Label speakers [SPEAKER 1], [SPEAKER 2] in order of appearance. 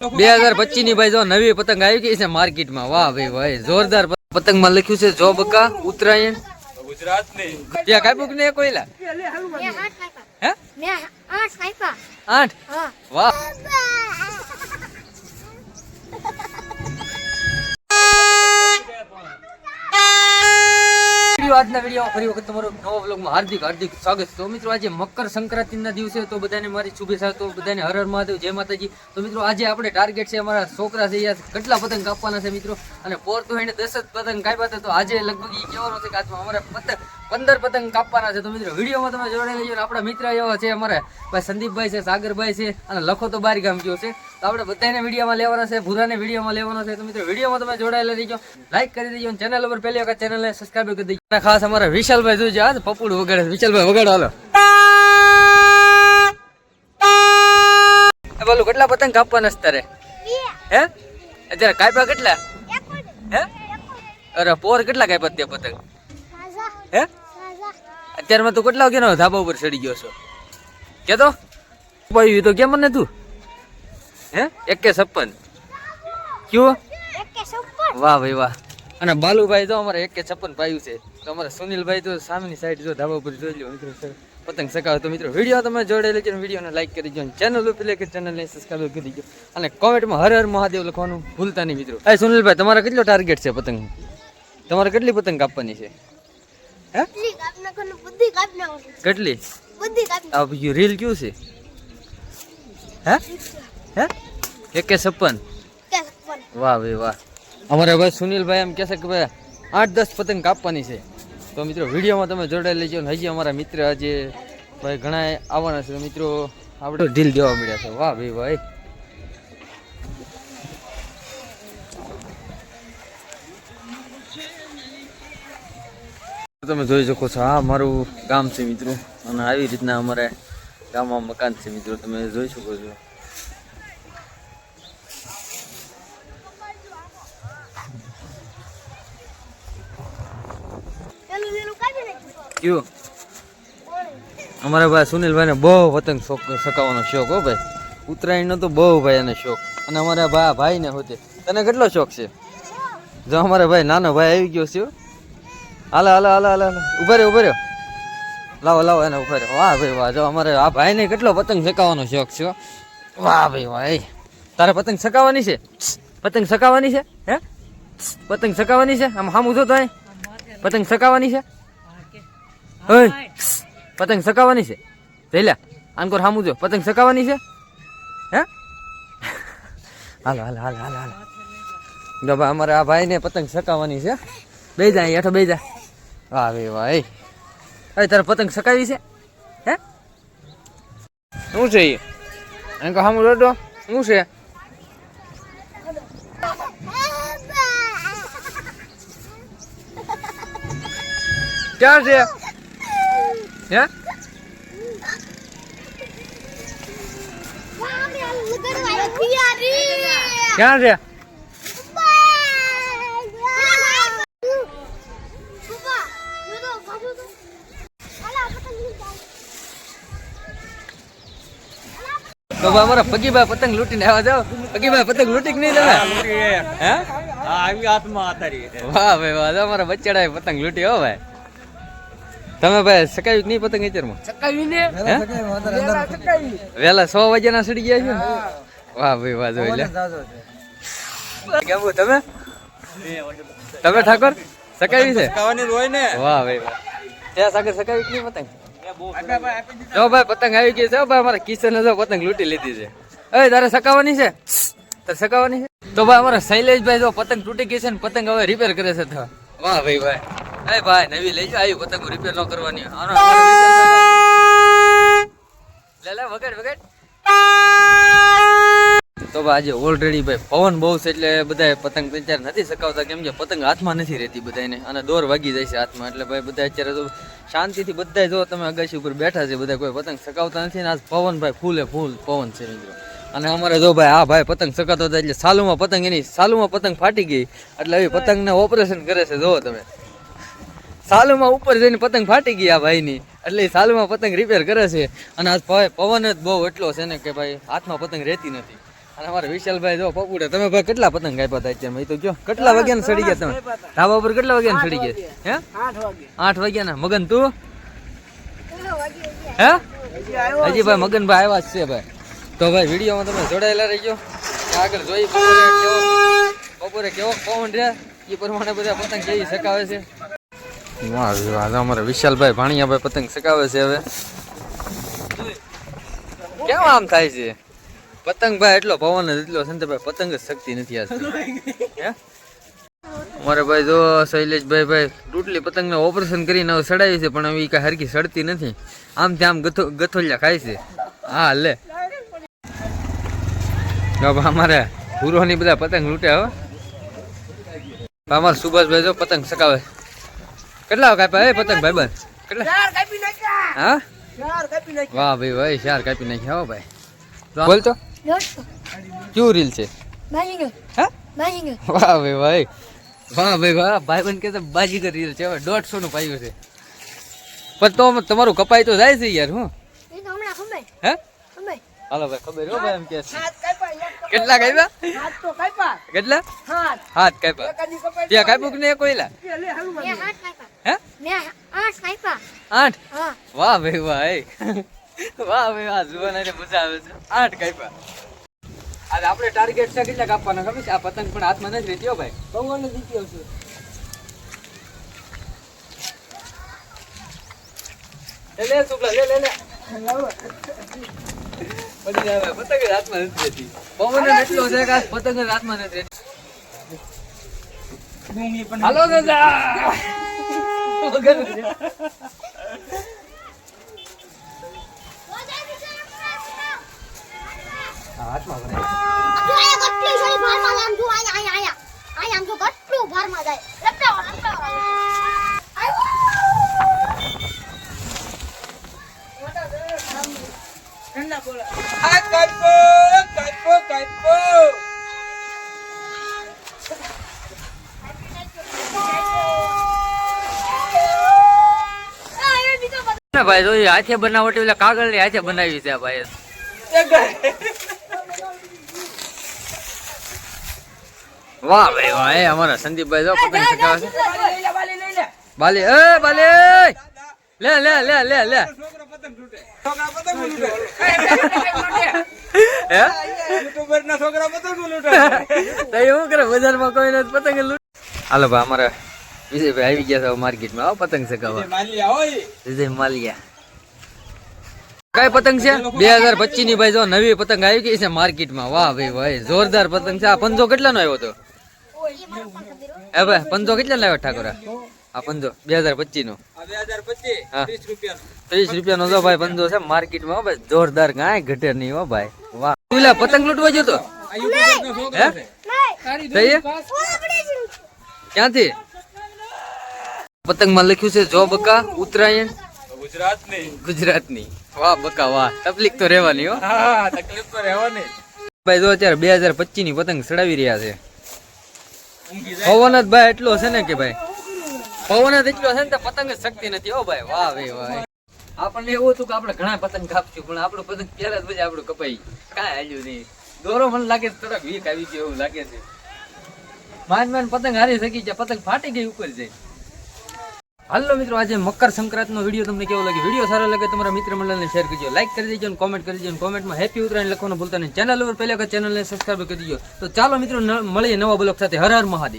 [SPEAKER 1] 2025 ની ભાઈ જો નવી પતંગ આવી ગઈ છે માર્કેટમાં. વાહ ભાઈ ભાઈ જોરદાર પતંગમાં લખ્યું છે જો બકા ઉત્તરાયણ ગુજરાત ની. ત્યાં કાપ્યું કે નહીં કોઈલા? હે મે 8 કાપ્યા. 8? હા. વાહ. આજના વિડીયોમાં ફરી વખત તમારું નવા વ્લોગમાં હાર્દિક સ્વાગત. તો મિત્રો આજે મકર સંક્રાંતિના દિવસે તો બધાને મારી શુભેચ્છા. તો બધાને હર હર મહાદેવ, જય માતાજી. તો મિત્રો આજે આપણે ટાર્ગેટ છે અમારા છોકરા છે કેટલા પતંગ કાપવાના છે મિત્રો, અને પોર તો એને 10 જ પતંગ કાપ્યા હતા. તો આજે લગભગ એ કહેવાનો છે કે આજમાં અમારે 15 પતંગ કાપવાના છે. તો મિત્રો વિડીયોમાં તમે જોડાઈ લેજો. આપણા મિત્ર એવા છે અમારા ભાઈ સંદીપભાઈ છે, સાગરભાઈ છે, અને લખો તો બાર ગામ ગયો છે. તો આપણે બધાને વિડીયોમાં લેવાના છે, ભૂરાને વિડીયોમાં લેવાનો છે. તો મિત્રો વિડીયોમાં તમે જોડાયેલા રહીજો, લાઈક કરી દેજો, ચેનલ ઉપર પહેલી વખત ચેનલને સબસ્ક્રાઇબ કરી દેજો. ખાસ અમારા વિશાલભાઈ જોઈજો, આજ પપુડ વગાડે. વિશાલભાઈ વગાડો હાલો. બોલો કેટલા પતંગ કાપવાના છે તારે? હે અત્યારે કાપ્યા કેટલા? હે અરે પોર કેટલા કાપ્યા તે પતંગ? હે અત્યારમાં તું કેટલા વાગ્યાનો ધાબા ઉપર ચડી ગયો છો કેતો? ભાઈ તો કેમ મને તું? હે 156 ક્યું? વાહ ભાઈ વાહ. અને બાલુભાઈ તો અમારે 156 પાયું છે. તો અમારા સુનિલભાઈ તો સામેની સાઈડ જો ધાબા ઉપર જોઈ લો મિત્રો પતંગ સકાવે. તો મિત્રો વિડીયો તમે જોડે લેજો, વિડીયોને લાઈક કરી દો, ચેનલ ઉપર કે ચેનલને સબસ્ક્રાઇબ કરી દો, અને કોમેન્ટમાં હર હર મહાદેવ લખવાનું ભૂલતા નહીં મિત્રો. એ સુનિલભાઈ તમારા કેટલો ટાર્ગેટ છે પતંગ? તમારે કેટલી પતંગ કાપવાની છે? હે કેટલી? આ રીલ કયું છે? હે હે 156? વાહ ભાઈ વાહ. અમારે ભાઈ સુનિલભાઈ એમ કહેશે કે ભાઈ 8-10 પતંગ કાપવાની છે. તો મિત્રો વિડીયોમાં તમે જોડાઈ લેજો. હજી અમારા મિત્ર આજે ભાઈ ઘણા આવવાના છે. તો મિત્રો આપણે ઢીલ દેવા મળ્યા છે. વાહ ભાઈ ભાઈ. તમે જોઈ શકો છો આ મારું ગામ છે મિત્રો, અને આવી રીતના અમારે ગામમાં મકાન છે મિત્રો, તમે જોઈ શકો છો. ક્યું? અમારા ભાઈ સુનિલભાઈ ને બહુ પતંગ સકાવવાનો શોખ હો ભાઈ. ઉત્તરાયણ નો તો બહુ ભાઈ એને શોખ. અને અમારા ભાઈ ને હોતે તને કેટલો શોખ છે? જો અમારા ભાઈ નાનો ભાઈ આવી ગયો છે. હાલો હાલો હાલો હાલો ઉભા રહ્યો લાવો લાવો એને ઉભા રહ્યો. વાહ ભાઈ વાહ. જો અમારે આ ભાઈ ને કેટલો પતંગ સકાવવાનો શોખ છે. વાહ ભાઈ વાહ. તારે પતંગ સકાવવાની છે? પતંગ સકાવવાની છે? હે પતંગ સકાવવાની છે? આમ હામું જો તો પતંગ સકાવવાની છે? પતંગ સકાવવાની છે? પેલા આનકોર હામું જો પતંગ સકાવવાની છે? હે હાલો હાલો હાલો હાલો હાલો. જો ભાઈ અમારે આ ભાઈ ને પતંગ સકાવવાની છે. બે જાય હેઠો બે જાય. વાહ ભાઈ વાહ. એ તારે પતંગ સકાવી છે? હે શું છે એ? એમ કહો હામું રોડો શું છે? ક્યાં છે? હે ક્યાં છે? તો અમારા પગીભાઈ પતંગ લૂટીને આવ્યા જાવ. પગીભાઈ પતંગ લૂટી કે નહીં તમે? હે આવી હાથમાં આતારી. વાહ ભાઈ વાહ. અમારા બચ્ચાડા પતંગ લૂટી હો ભાઈ. તમે ભાઈ સકાવી નહીં પતંગ અત્યારમાં? સકાવી ને વેલા 100 વાગ્યાના સડી ગયા છો. વાહ ભાઈ વાહ. જોઈ લે કેમ તમે ઠાકોર સકાવી છે? હોય ને. વાહ ભાઈ વાહ. ત્યાં સાગર સકાવી નહીં પતંગ? જો ભાઈ પતંગ આવી ગઈ છે ભાઈ. અમારા કિશન જો પતંગ લૂટી લીધી છે. એ તારે સકાવવાની છે? તારે સકાવવાની છે? તો ભાઈ અમારા શૈલેષભાઈ જો પતંગ તૂટી ગઈ છે ને પતંગ હવે રિપેર કરે છે. વાહ ભાઈ ભાઈ. એ ભાઈ નવી લઈ જાવ. આવી પતંગ રિપેર ન કરવાની. લે વગાડ વગાડ. તો ભાઈ આજે ઓલરેડી ભાઈ પવન બહુ છે એટલે બધા પતંગ અત્યારે નથી સકાવતા, કેમ કે પતંગ હાથમાં નથી રહેતી બધાને, અને દોર વાગી જાય છે હાથમાં. એટલે ભાઈ બધા અત્યારે તો શાંતિથી બધા જો તમે અગાશી ઉપર બેઠા છે, બધા કોઈ પતંગ સકાવતા નથી. ને આજ પવન ભાઈ ફૂલે ફૂલ પવન છે મિત્રો. અને અમારે જો ભાઈ આ ભાઈ પતંગ સકાતો હતા એટલે સાલુમાં પતંગ એની સાલુમાં પતંગ ફાટી ગઈ, એટલે હવે પતંગને ઓપરેશન કરે છે. જોવો તમે સાલુમાં ઉપર જઈને પતંગ ફાટી ગઈ આ ભાઈની, એટલે સાલુમાં પતંગ રિપેર કરે છે. અને આજ પવન જ બહુ એટલો છે ને કે ભાઈ હાથમાં પતંગ રહેતી નથી. અને અમારા વિશાલભાઈ જો પપુડે તમે ભાઈ કેટલા પતંગ કાપ્યા હતા અત્યારે તો કયો કેટલા વાગ્યા સડી ગયા તમે ધાબા ઉપર કેટલા વાગ્યા સડી ગયા હે 8 વાગ્યા ના મગન તું હે હજી ભાઈ મગનભાઈ આવ્યા જ છે ભાઈ તો ભાઈ વિડીયોમાં તમે જોડાયેલા રહીજો આગળ જોઈ બપોરે કેવો પવન રે એ પ્રમાણે બધા પતંગ કેવી સકાવે છે વાહ વાહ અમારા વિશાલભાઈ ભાણિયાભાઈ પતંગ સકાવે છે હવે કેમ આમ થાય છે પતંગ ભાઈ એટલો પવન જ એટલો છે ને ભાઈ પતંગ જ શક્તિ નથી આજ હે અમારે ભાઈ જો શૈલેષભાઈ ભાઈ તૂટલી પતંગને ઓપરેશન કરીને હવે સડાવી છે પણ હવે કઈ હરકી સડતી નથી આમ ત્યાં આમ ગથોલિયા ખાય છે હા લે અમારે ભૂરોની બધા પતંગ લૂટ્યા હો અમારે સુભાષભાઈ જો પતંગ સકાવે કેટલા કાપ્યા એ પતંગ ભાઈ બંધ કેટલા હા વાહ ભાઈ ભાઈ 4 કાપી નાખ્યા હો ભાઈ બોલ તો ક્યુ રીલ છે વાહ ભાઈ ભાઈ વાહ ભાઈ વાહ ભાઈ બંધ કે બાજીગર રીલ છે હવે 150 નું પાયું છે પણ તો તમારું કપાઈ તો જાય છે યાર હું હે હાલો ભાઈ ખબર હો ભાઈ એમ કે કેટલા કાપ્યા કેટલા હાથ કાપ્યા ત્યાં કાપ્યું કે નહીં કોઈલા હે 8 વાહ ભાઈ ભાઈ વાહ ભાઈ વાહ જોવાને મજા આવે છે 8 કાપ્યા આજે આપણે ટાર્ગેટ છે કેટલા કાપવાના ખબર છે આ પતંગ પણ હાથમાં નથી રહેતી હો ભાઈ પવન જીત્યો છે લે સુપલા લે પડી જાય પતંગ હાથમાં નથી રહેતી પવન એટલો છે કે પતંગ હાથમાં નથી રહેતી હાલો દાદા હાથમાં ભાઈ જો હાથે બનાવટી ઓલા કાગળ ની હાથે બનાવી છે ભાઈ વાહ ભાઈ વાહ એ અમારા સંદીપભાઈ જો પતંગ સકાવે છે બાલી એ બાલી લે લે લે લે લે છોકરા પતંગ લૂટે હે યુટ્યુબર ના છોકરા પતંગ લૂટે તો એવું કરે બજારમાં કોઈ નથી પતંગ લૂટે હાલો ભાઈ અમારા વિજયભાઈ આવી ગયા છે માર્કેટમાં આવો પતંગ સકાવવા માલિયા હોય વિજય માલિયા કઈ પતંગ છે 2025 ની ભાઈ જો નવી પતંગ આવી ગઈ છે માર્કેટમાં વાહ ભાઈ ભાઈ જોરદાર પતંગ છે આ પંજો કેટલાનો આવ્યો હતો એ ભાઈ પંજો કેટલા લાવ્યો ઠાકોરા આ પંજો 2025 નો 30 રૂપિયાનો જો ભાઈ પંજો છે માર્કેટમાં ભાઈ જોરદાર કાંઈ ઘટે નહીં હો ભાઈ વાહ પેલા પતંગ લૂટવા ગયો તો ક્યાંથી પતંગ માં લખ્યું છે જો બકા ઉત્તરાયણ ગુજરાતની વાહ બકા વાહ તકલીફ તો રહેવાની હો હા તકલીફ તો રહેવાની ભાઈ જો અત્યારે 2025 ની પતંગ સડાવી રહ્યા છે પવન જ ભાઈ એટલો છે ને કે ભાઈ પવન જ એટલો છે ને પતંગ જ શક્તિ નથી હો ભાઈ વાહ ભાઈ વાહ આપણને એવું હતું કે આપણે ઘણા પતંગ કાપશું પણ આપણું પતંગ પહેલા જ પછી આપણું કપાઈ કાંઈ હાલ્યું નહીં દોરો મને લાગે થોડાક વીક આવી ગયો એવું લાગે છે માન પતંગ હારી શકી છે પતંગ ફાટી ગઈ ઉપર જાય હાલો મિત્રો આજે મકર સંક્રાંત નો વિડીયો તમને કેવો લાગે વિડીયો સારો લાગે તમારા મિત્ર મંડળને શેર કરજો લાઈક કરી દેજો અને કોમેન્ટ કરી દેજો કોમેન્ટમાં હેપી ઉત્તરાયણ લખવાનું ભૂલતા નહીં ચેનલ ઉપર પહેલા ચેનલને સબસ્ક્રાઇબ કરી દેજો તો ચાલો મિત્રો મળીએ નવા બ્લોગ સાથે હર હર મહાદેવ